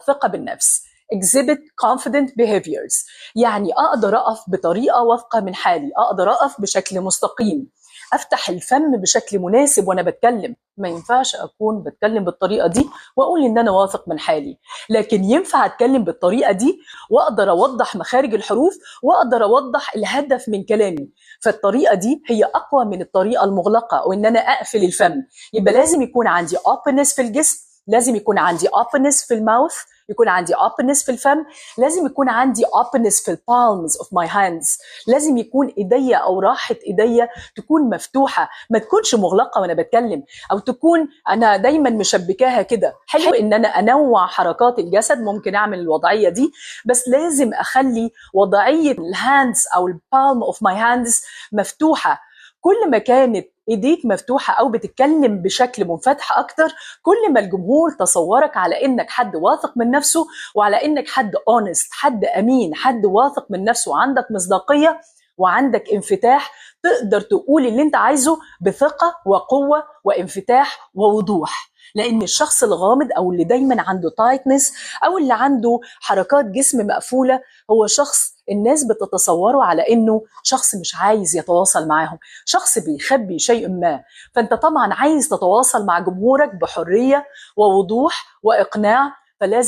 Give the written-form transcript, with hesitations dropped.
الثقة بالنفس. exhibit confident behaviors، يعني أقدر أقف بطريقة واثقة من حالي، أقدر أقف بشكل مستقيم، أفتح الفم بشكل مناسب وأنا بتكلم. ما ينفعش أكون بتكلم بالطريقة دي وأقول إن أنا واثق من حالي، لكن ينفع أتكلم بالطريقة دي وأقدر أوضح مخارج الحروف وأقدر أوضح الهدف من كلامي. فالطريقة دي هي أقوى من الطريقة المغلقة أو إن أنا أقفل الفم. يبقى لازم يكون عندي openness في الجسم، لازم يكون عندي openness في الماوث، يكون عندي openness في الفم، لازم يكون عندي openness في palms of my hands، لازم يكون ايديا او راحة ايديا تكون مفتوحة، ما تكونش مغلقة وانا بتكلم، او تكون انا دايما مشبكاها كده. حلو ان انا انوع حركات الجسد، ممكن اعمل الوضعية دي، بس لازم اخلي وضعية الهاندز او البالم اوف ماي هاندز مفتوحة. كل ما كانت ايديك مفتوحة او بتتكلم بشكل منفتح اكتر، كل ما الجمهور تصورك على انك حد واثق من نفسه، وعلى انك حد honest، حد امين، حد واثق من نفسه، وعندك مصداقية وعندك انفتاح، تقدر تقول اللي انت عايزه بثقة وقوة وانفتاح ووضوح. لان الشخص الغامض او اللي دايما عنده تايتنس او اللي عنده حركات جسم مقفولة هو شخص الناس بتتصوره على انه شخص مش عايز يتواصل معاهم، شخص بيخبي شيء ما. فانت طبعا عايز تتواصل مع جمهورك بحرية ووضوح واقناع، فلازم